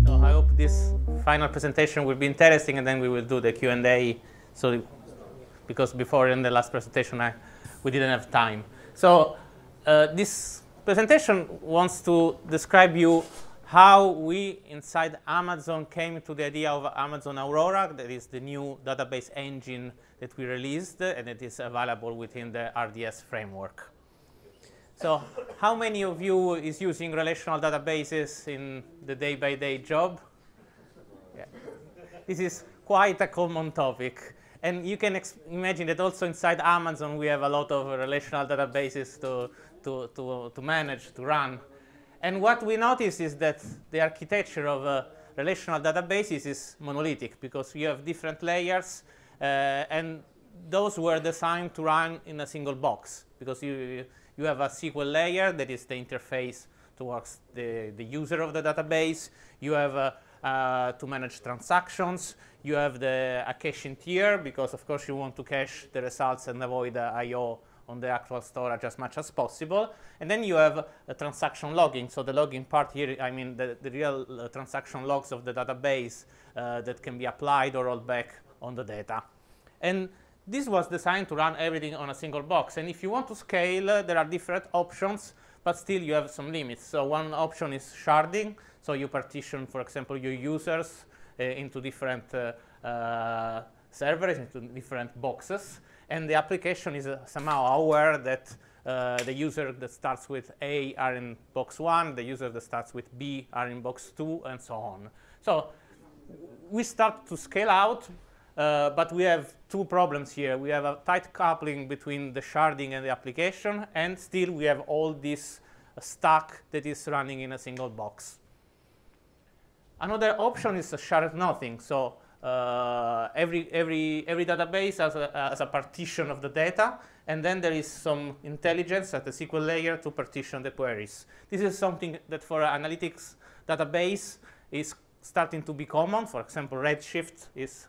So I hope this final presentation will be interesting, and then we will do the Q&A. So, because before in the last presentation we didn't have time. So this presentation wants to describe you how we inside Amazon came to the idea of Amazon Aurora. That is the new database engine that we released, and it is available within the RDS framework. So how many of you is using relational databases in the day-by-day job? Yeah. This is quite a common topic. And you can imagine that also inside Amazon we have a lot of relational databases to manage, to run. And what we notice is that the architecture of relational databases is monolithic, because you have different layers, and those were designed to run in a single box, because you have a SQL layer that is the interface towards the user of the database. You have to manage transactions. You have a caching tier, because of course you want to cache the results and avoid I/O on the actual storage as much as possible. And then you have a transaction logging. So the logging part here, I mean the real transaction logs of the database that can be applied or rolled back on the data. And this was designed to run everything on a single box. And if you want to scale, there are different options, but still you have some limits. So one option is sharding. So you partition, for example, your users into different servers, into different boxes. And the application is somehow aware that the user that starts with A are in box 1, the user that starts with B are in box 2, and so on. So we start to scale out, but we have two problems here. We have a tight coupling between the sharding and the application, and still we have all this stack that is running in a single box. Another option is a shared nothing. So every database has a partition of the data, and then there is some intelligence at the SQL layer to partition the queries. This is something that for analytics database is starting to be common. For example, Redshift is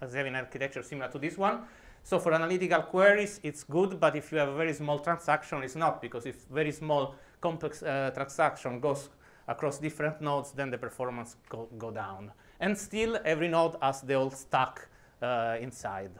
having an architecture similar to this one. So for analytical queries, it's good, but if you have a very small transaction, it's not, because if very small complex transaction goes across different nodes, then the performance go down. And still, every node has the whole stack inside.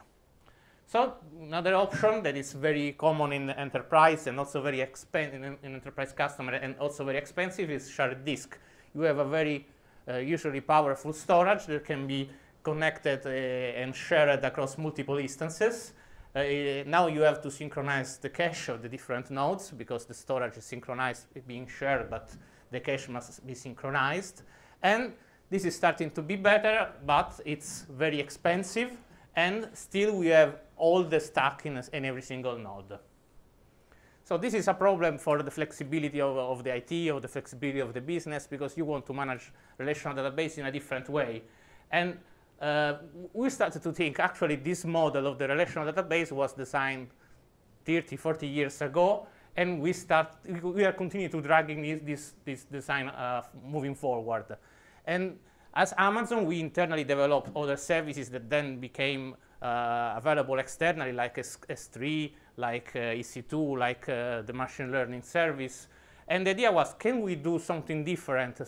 So another option that is very common in enterprise and also very expensive in enterprise customer and also very expensive is shared disk. You have a very usually powerful storage that can be connected and shared across multiple instances. Now you have to synchronize the cache of the different nodes, because the storage is synchronized being shared, but the cache must be synchronized. And this is starting to be better, but it's very expensive, and still we have all the stack in every single node. So this is a problem for the flexibility of the IT, or the flexibility of the business, because you want to manage relational database in a different way. And we started to think, actually, this model of the relational database was designed 30, 40 years ago, and we are continuing to dragging this design moving forward. And as Amazon, we internally developed other services that then became available externally, like S3, like EC2, like the machine learning service. And the idea was, can we do something different,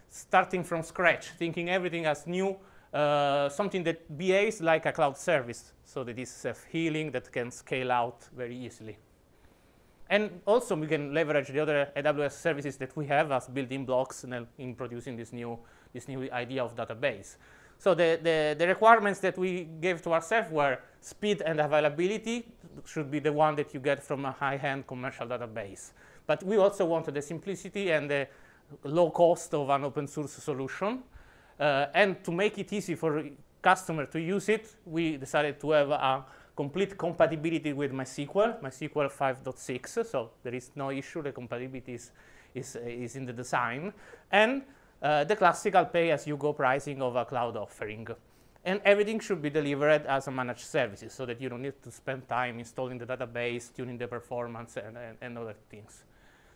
starting from scratch, thinking everything as new, something that behaves like a cloud service, so that is self-healing, that can scale out very easily. And also, we can leverage the other AWS services that we have as building blocks in producing this new idea of database. So the requirements that we gave to ourselves were speed and availability should be the one that you get from a high-end commercial database. But we also wanted the simplicity and the low cost of an open source solution. And to make it easy for customer to use it, we decided to have a complete compatibility with MySQL 5.6, so there is no issue. The compatibility is in the design. And the classical pay-as-you-go pricing of a cloud offering. And everything should be delivered as a managed services, so that you don't need to spend time installing the database, tuning the performance, and other things.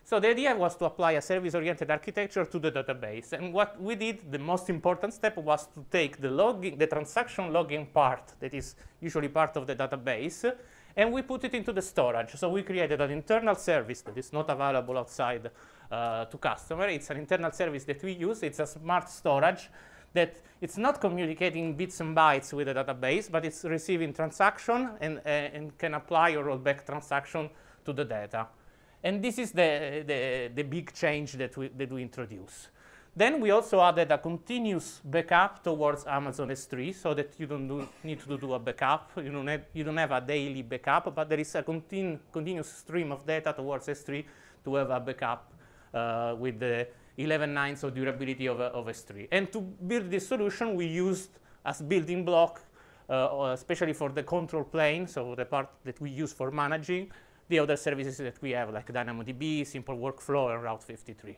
So the idea was to apply a service-oriented architecture to the database. And what we did, the most important step, was to take the transaction logging part that is usually part of the database, and we put it into the storage. So we created an internal service that is not available outside to customer. It's an internal service that we use. It's a smart storage that it's not communicating bits and bytes with the database, but it's receiving transaction and can apply or roll back transaction to the data. And this is the big change that we introduce. Then we also added a continuous backup towards Amazon S3 so that you don't need to do a backup. You don't have a daily backup, but there is a continuous stream of data towards S3 to have a backup with the 11/9 of durability of S3. And to build this solution, we used as building block, especially for the control plane, so the part that we use for managing the other services that we have, like DynamoDB, Simple Workflow, and Route 53.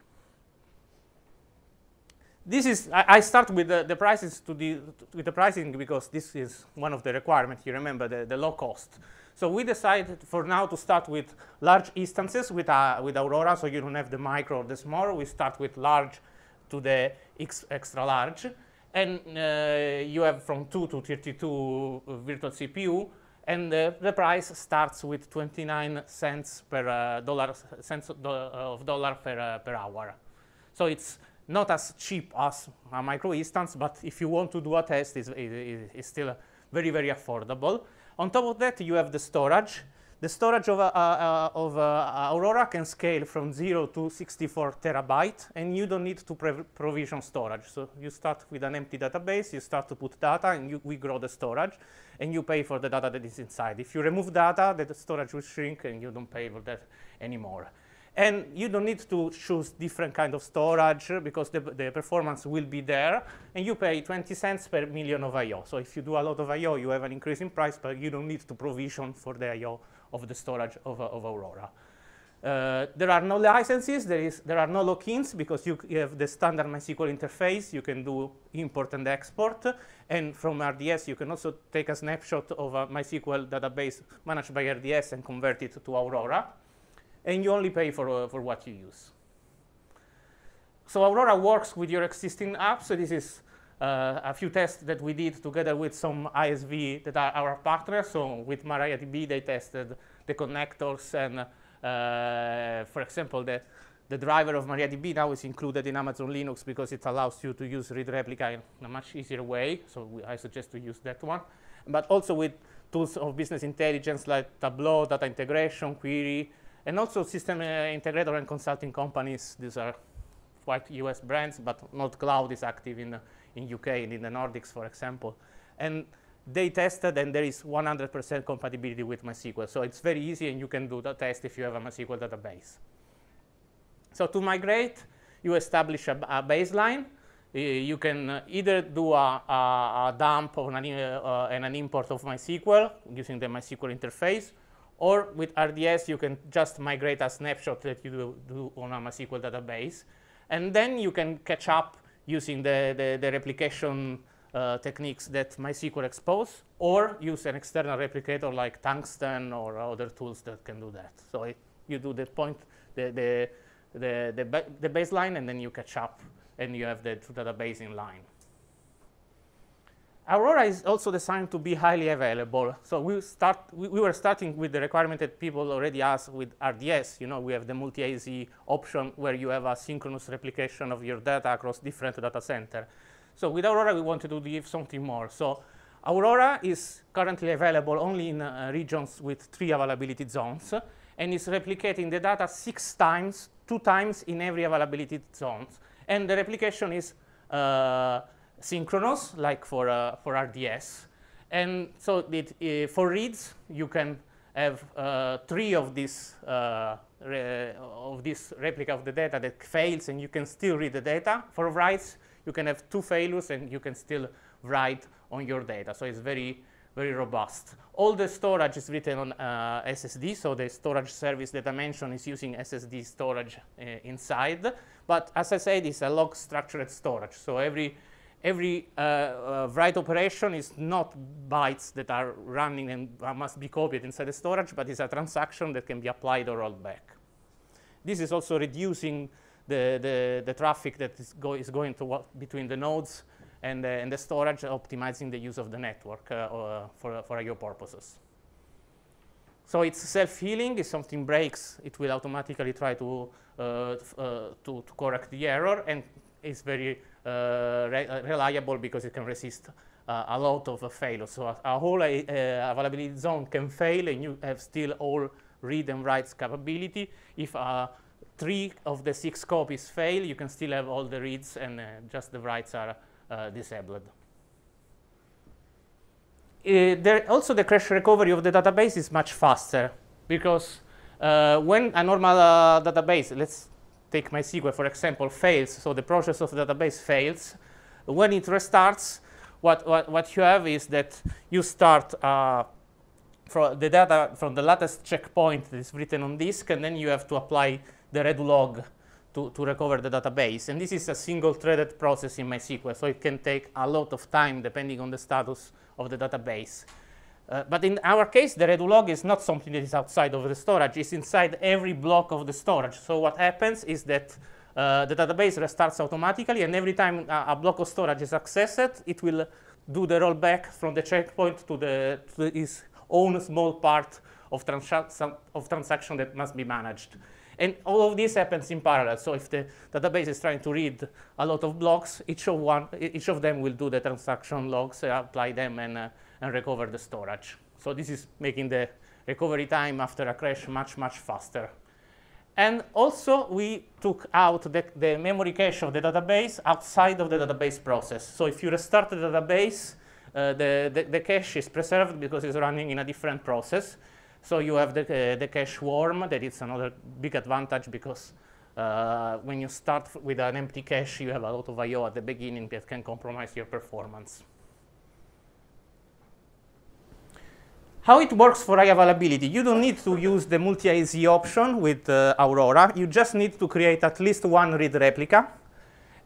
This is, I start with the prices with the pricing because this is one of the requirements. You remember the low cost. So we decided for now to start with large instances with Aurora, so you don't have the micro or the small. We start with large to the extra large. And you have from 2 to 32 virtual CPU. And the price starts with 29 cents per dollar per hour. So it's not as cheap as a micro instance, but if you want to do a test, it's still very, very affordable. On top of that, you have the storage. The storage of Aurora can scale from 0 to 64 terabyte, and you don't need to provision storage. So you start with an empty database, you start to put data, and we grow the storage, and you pay for the data that is inside. If you remove data, the storage will shrink, and you don't pay for that anymore. And you don't need to choose different kind of storage because the performance will be there, and you pay 20 cents per million of I/O. So if you do a lot of I/O, you have an increase in price, but you don't need to provision for the I/O of the storage of Aurora. There are no licenses, there are no lock-ins because you have the standard MySQL interface. You can do import and export, and from RDS you can also take a snapshot of a MySQL database managed by RDS and convert it to Aurora. And you only pay for what you use. So Aurora works with your existing apps. So this is a few tests that we did together with some ISV that are our partners. So with MariaDB, they tested the connectors, and for example, the driver of MariaDB now is included in Amazon Linux because it allows you to use read replica in a much easier way. So I suggest to use that one. But also with tools of business intelligence like Tableau, data integration, query, and also system integrator and consulting companies. These are quite US brands, but NordCloud is active in UK and in the Nordics, for example. And they tested, and there is 100% compatibility with MySQL. So it's very easy, and you can do the test if you have a MySQL database. So to migrate, you establish a baseline. You can either do a dump or and an import of MySQL using the MySQL interface, or with RDS, you can just migrate a snapshot that you do on a MySQL database. And then you can catch up using the replication techniques that MySQL expose, or use an external replicator like Tungsten or other tools that can do that. So you do the baseline, and then you catch up, and you have the database in line. Aurora is also designed to be highly available. So we were starting with the requirement that people already asked with RDS. We have the multi-AZ option where you have a synchronous replication of your data across different data centers. So with Aurora, we wanted to give something more. So Aurora is currently available only in regions with 3 availability zones, and is replicating the data 6 times, 2 times in every availability zone. And the replication is synchronous, like for RDS. And so for reads, you can have 3 of this replica of the data that fails, and you can still read the data. For writes, you can have 2 failures, and you can still write on your data. So it's very, very robust. All the storage is written on SSD, so the storage service that I mentioned is using SSD storage inside. But as I said, it's a log structured storage. So every write operation is not bytes that are running and must be copied inside the storage, but it's a transaction that can be applied or rolled back. this is also reducing the traffic that is going to between the nodes and the storage, optimizing the use of the network for I/O purposes. So it's self-healing. If something breaks, it will automatically try to correct the error, and it's very reliable because it can resist a lot of failures. So a whole availability zone can fail, and you have still all read and writes capability. If 3 of the 6 copies fail, you can still have all the reads, and just the writes are disabled. Also, the crash recovery of the database is much faster, because when a normal database, let's take MySQL for example, fails, so the process of the database fails, when it restarts, what you have is that you start from the data from the latest checkpoint that is written on disk, and then you have to apply the redo log to recover the database. And this is a single-threaded process in MySQL, so it can take a lot of time depending on the status of the database. But in our case, the redo log is not something that is outside of the storage. It's inside every block of the storage. So what happens is that the database restarts automatically, and every time a block of storage is accessed, it will do the rollback from the checkpoint to its own small part of transaction that must be managed. And all of this happens in parallel. So if the database is trying to read a lot of blocks, each of them will do the transaction logs, apply them, and recover the storage. So this is making the recovery time after a crash much, much faster. And also, we took out the memory cache of the database outside of the database process. So if you restart the database, the cache is preserved because it's running in a different process. So you have the cache worm. That is another big advantage, because when you start with an empty cache, you have a lot of I/O at the beginning that can compromise your performance. How it works for high availability? You don't need to use the multi-IZ option with Aurora. You just need to create at least one read replica.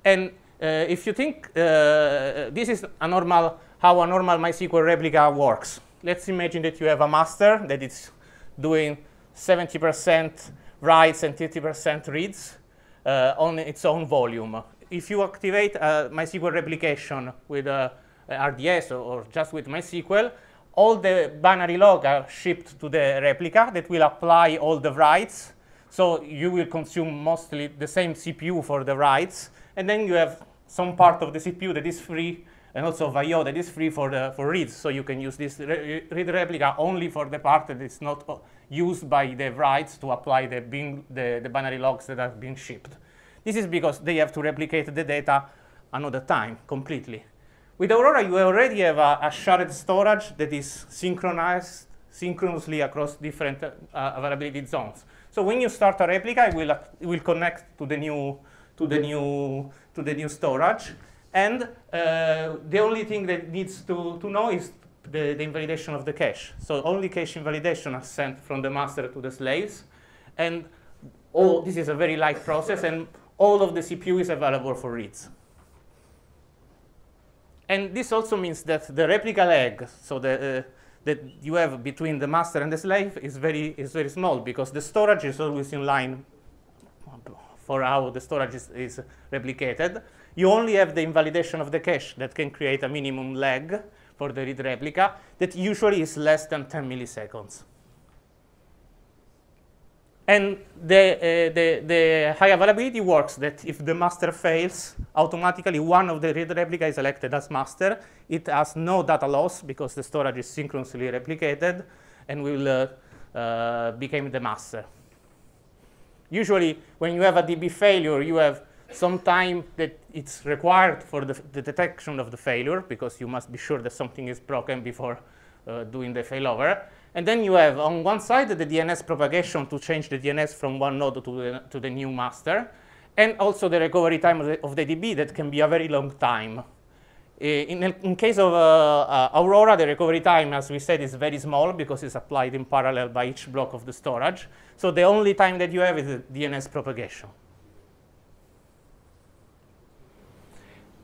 And if you think this is how a normal MySQL replica works. Let's imagine that you have a master that is doing 70% writes and 30% reads on its own volume. If you activate MySQL replication with RDS or just with MySQL, all the binary log are shipped to the replica that will apply all the writes. So you will consume mostly the same CPU for the writes, and then you have some part of the CPU that is free, and also of I/O that is free for reads. So you can use this read replica only for the part that is not used by the writes to apply the binary logs that are being shipped. This is because they have to replicate the data another time completely. With Aurora, you already have a shared storage that is synchronously across different availability zones. So when you start a replica, it will connect to the new storage. And the only thing that it needs to know is the invalidation of the cache. So only cache invalidation are sent from the master to the slaves. And this is a very light process, and all of the CPU is available for reads. And this also means that the replica lag, so that you have between the master and the slave, is very small, because the storage is always in line for how the storage is replicated. You only have the invalidation of the cache that can create a minimum lag for the read replica that usually is less than 10 milliseconds. And the high availability works that if the master fails, automatically one of the read replica is selected as master. It has no data loss because the storage is synchronously replicated and will become the master. Usually, when you have a DB failure, you have some time that it's required for the detection of the failure, because you must be sure that something is broken before doing the failover. And then you have, on one side, the DNS propagation to change the DNS from one node to the new master, and also the recovery time of the DB that can be a very long time. In case of Aurora, the recovery time, as we said, is very small because it's applied in parallel by each block of the storage. So the only time that you have is the DNS propagation.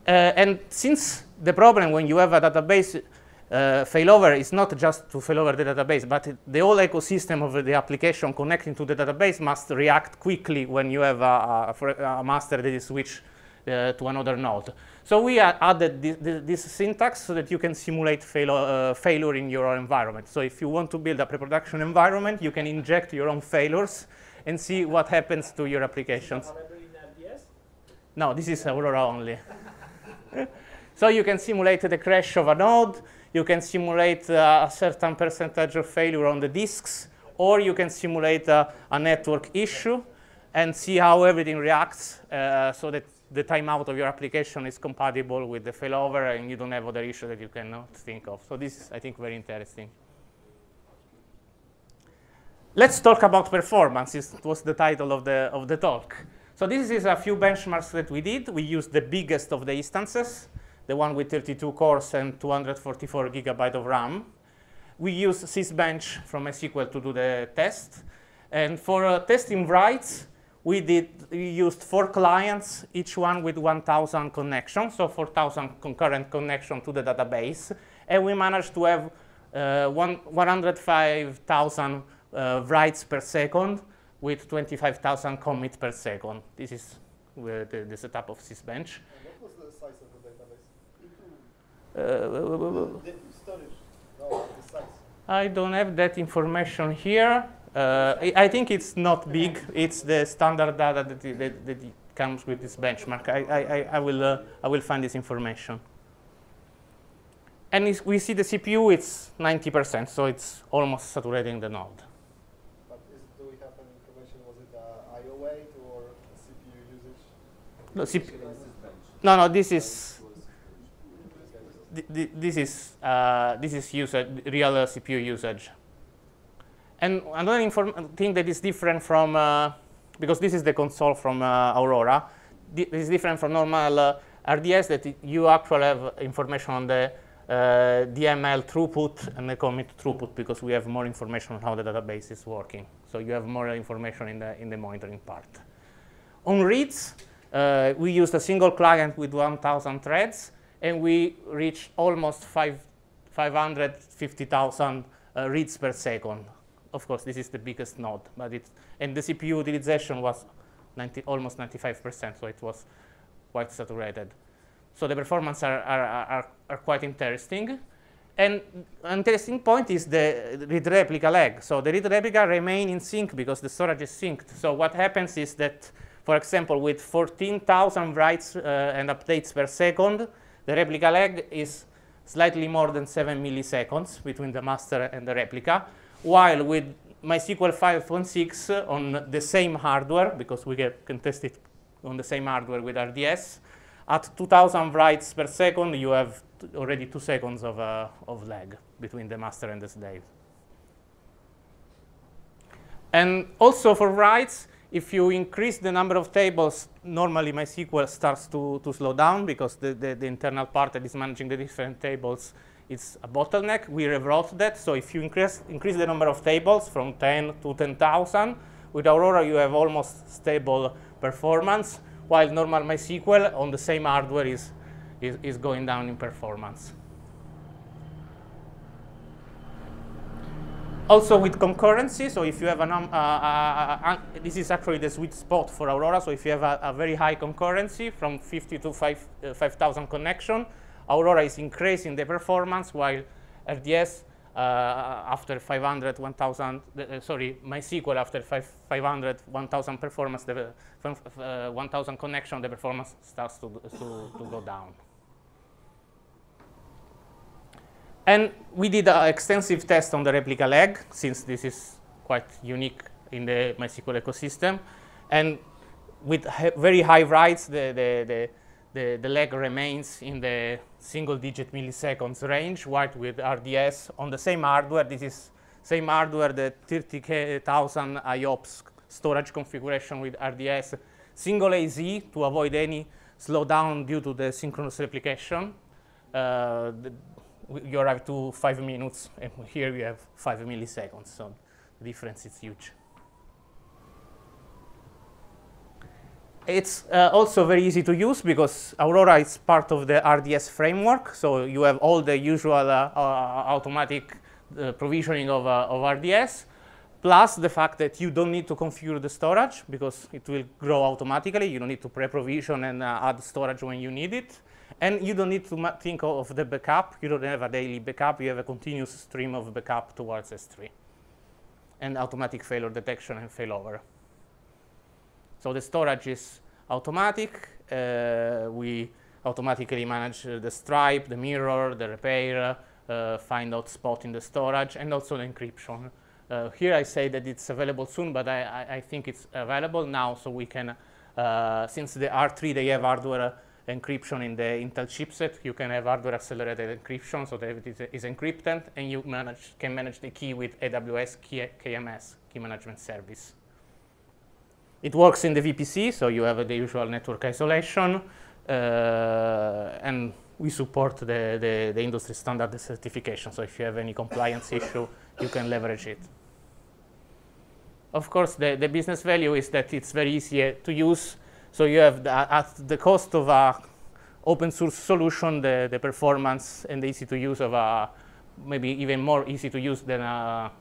And since the problem when you have a database failover is not just to failover the database, but the whole ecosystem of the application connecting to the database must react quickly when you have a master that is switched to another node. So we added this syntax so that you can simulate failure in your own environment. So if you want to build a pre-production environment, you can inject your own failures and see what happens to your applications. No, this is Aurora only. So you can simulate the crash of a node. You can simulate a certain percentage of failure on the disks, or you can simulate a network issue and see how everything reacts so that the timeout of your application is compatible with the failover and you don't have other issues that you cannot think of. So this is, I think, very interesting. Let's talk about performance. It was the title of the talk. So this is a few benchmarks that we did. We used the biggest of the instances, the one with 32 cores and 244 gigabytes of RAM. We used sysbench from MySQL to do the test. And for testing writes, we used 4 clients, each one with 1,000 connections, so 4,000 concurrent connections to the database. And we managed to have 105,000 writes per second with 25,000 commits per second. This is the setup of sysbench. What was the size of the database? The storage. No, the size. I don't have that information here. I think it's not big. It's the standard data that comes with this benchmark. I will find this information. And we see the CPU, it's 90%, so it's almost saturating the node. But do we have any information? Was it I/O weight or CPU usage? No, no, this is real CPU usage. And another thing that is different from, because this is the console from Aurora, this is different from normal RDS, that you actually have information on the DML throughput and the commit throughput, because we have more information on how the database is working. So you have more information in the monitoring part. On reads, we used a single client with 1,000 threads, and we reached almost 550,000 reads per second. Of course, this is the biggest node, but and the CPU utilization was almost 95%, so it was quite saturated. So the performance are quite interesting. And an interesting point is the read replica lag. So the read replica remain in sync because the storage is synced. So what happens is that, for example, with 14,000 writes and updates per second, the replica lag is slightly more than 7 milliseconds between the master and the replica, while with MySQL 5.6 on the same hardware, because we can test it on the same hardware with RDS, at 2,000 writes per second, you have already 2 seconds of lag between the master and the slave. And also for writes, if you increase the number of tables, normally MySQL starts to slow down because the internal part that is managing the different tables is a bottleneck. We rewrote that. So if you increase the number of tables from 10 to 10,000, with Aurora you have almost stable performance, while normal MySQL on the same hardware is going down in performance. Also with concurrency, so if you have this is actually the sweet spot for Aurora, so if you have a very high concurrency from 50 to 5,000 connection, Aurora is increasing the performance, while RDS after 500, 1,000, MySQL after 500, 1,000 performance, 1,000 connection, the performance starts to go down. And we did an extensive test on the replica lag, since this is quite unique in the MySQL ecosystem. And with very high writes, the lag remains in the single-digit milliseconds range, while with RDS on the same hardware, this is same hardware, the 30,000 IOPS storage configuration with RDS, single AZ to avoid any slowdown due to the synchronous replication. You arrive to 5 minutes, and here you have 5 milliseconds, so the difference is huge. It's also very easy to use because Aurora is part of the RDS framework. So you have all the usual automatic provisioning of RDS, plus the fact that you don't need to configure the storage because it will grow automatically. You don't need to pre-provision and add storage when you need it. And you don't need to think of the backup. You don't have a daily backup. You have a continuous stream of backup towards S3. And automatic failure detection and failover. So the storage is automatic. We automatically manage the stripe, the mirror, the repair, find out spot in the storage, and also the encryption. Here I say that it's available soon, but I think it's available now, so we can, since the R3, they have hardware encryption in the Intel chipset, you can have hardware accelerated encryption, so that it is encrypted, and you can manage the key with AWS KMS, Key Management Service. It works in the VPC, so you have the usual network isolation, and we support the industry standard certification, so if you have any compliance issue, you can leverage it. Of course, the business value is that it's very easy to use. So you have, at the cost of an open source solution, the performance and the easy to use of a, maybe even more easy to use than a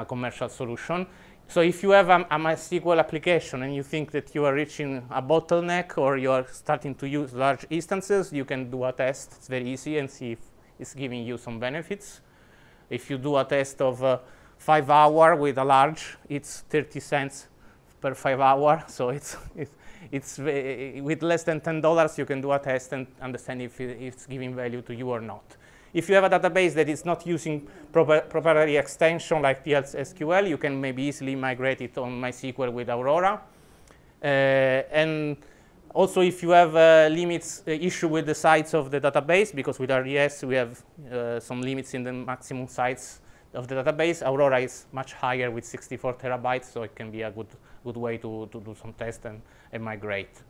commercial solution. So if you have a MySQL application and you think that you are reaching a bottleneck or you are starting to use large instances, you can do a test. It's very easy and see if it's giving you some benefits. If you do a test of 5 hours with a large, it's 30 cents per 5 hours. So it's with less than $10, you can do a test and understand if it's giving value to you or not. If you have a database that is not using proprietary extension like PL/SQL, you can maybe easily migrate it on MySQL with Aurora. And also, if you have issue with the size of the database, because with RDS we have some limits in the maximum size of the database, Aurora is much higher with 64 terabytes, so it can be a good way to do some tests and migrate.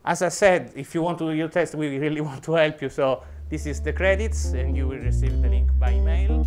As I said, if you want to do your test, we really want to help you. So this is the credits, and you will receive the link by email.